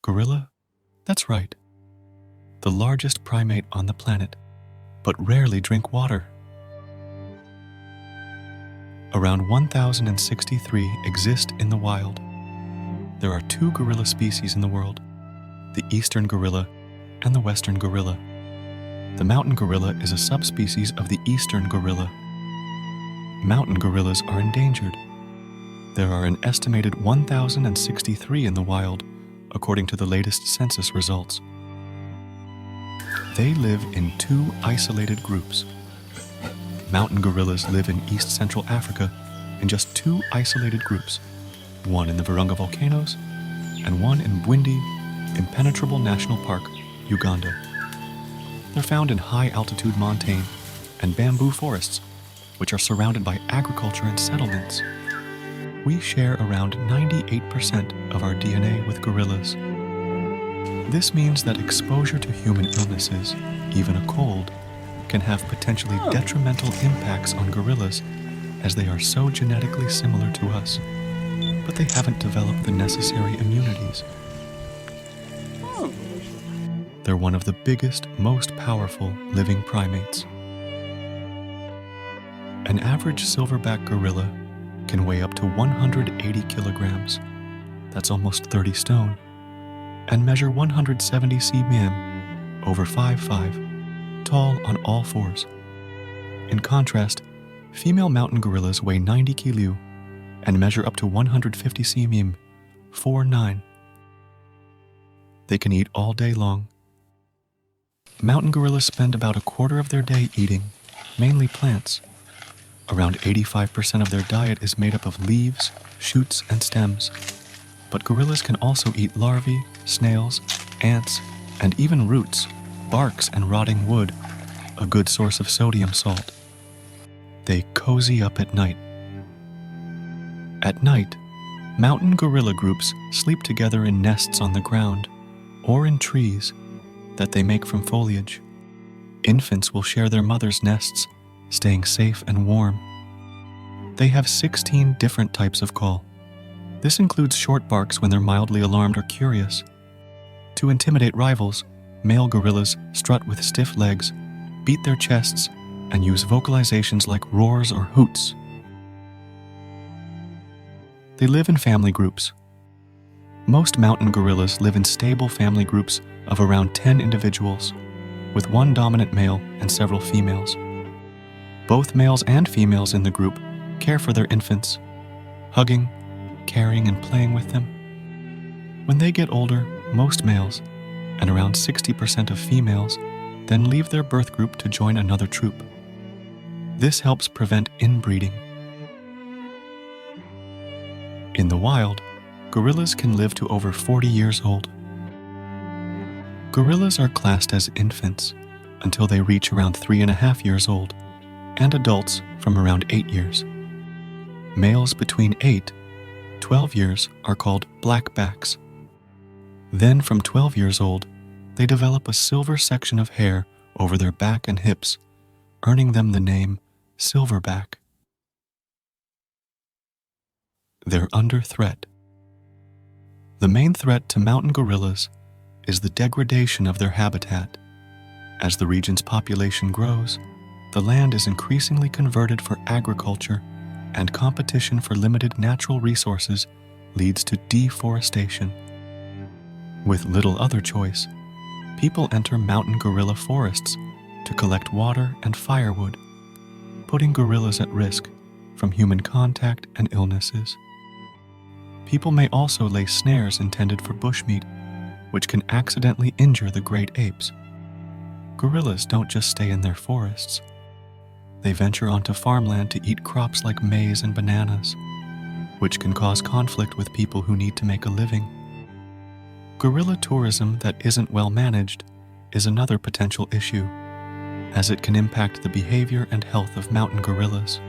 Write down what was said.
Gorilla? That's right. The largest primate on the planet, but rarely drink water. Around 1,063 exist in the wild. There are 2 gorilla species in the world, the eastern gorilla and the western gorilla. The mountain gorilla is a subspecies of the eastern gorilla. Mountain gorillas are endangered. There are an estimated 1,063 in the wild, according to the latest census results. They live in 2 isolated groups. Mountain gorillas live in East Central Africa in just 2 isolated groups, one in the Virunga volcanoes and one in Bwindi Impenetrable National Park, Uganda. They're found in high-altitude montane and bamboo forests, which are surrounded by agriculture and settlements. We share around 98% of our DNA with gorillas. This means that exposure to human illnesses, even a cold, can have potentially detrimental impacts on gorillas, as they are so genetically similar to us, but they haven't developed the necessary immunities. They're one of the biggest, most powerful living primates. An average silverback gorilla can weigh up to 180 kilograms, that's almost 30 stone, and measure 170 cm, over 5'5", tall on all fours. In contrast, female mountain gorillas weigh 90 kg and measure up to 150 cm, 4'9". They can eat all day long. Mountain gorillas spend about a quarter of their day eating, mainly plants. Around 85% of their diet is made up of leaves, shoots, and stems. But gorillas can also eat larvae, snails, ants, and even roots, barks, and rotting wood, a good source of sodium salt. They cozy up at night. At night, mountain gorilla groups sleep together in nests on the ground or in trees that they make from foliage. Infants will share their mother's nests, staying safe and warm. They have 16 different types of call. This includes short barks when they're mildly alarmed or curious. To intimidate rivals, male gorillas strut with stiff legs, beat their chests, and use vocalizations like roars or hoots. They live in family groups. Most mountain gorillas live in stable family groups of around 10 individuals, with one dominant male and several females. Both males and females in the group care for their infants, hugging, caring, and playing with them. When they get older, most males, and around 60% of females, then leave their birth group to join another troop. This helps prevent inbreeding. In the wild, gorillas can live to over 40 years old. Gorillas are classed as infants until they reach around 3.5 years old, and adults from around 8 years. Males between 8-12 years are called blackbacks. Then from 12 years old, they develop a silver section of hair over their back and hips, earning them the name silverback. They're under threat. The main threat to mountain gorillas is the degradation of their habitat. As the region's population grows, the land is increasingly converted for agriculture, and competition for limited natural resources leads to deforestation. With little other choice, people enter mountain gorilla forests to collect water and firewood, putting gorillas at risk from human contact and illnesses. People may also lay snares intended for bushmeat, which can accidentally injure the great apes. Gorillas don't just stay in their forests. They venture onto farmland to eat crops like maize and bananas, which can cause conflict with people who need to make a living. Gorilla tourism that isn't well managed is another potential issue, as it can impact the behavior and health of mountain gorillas.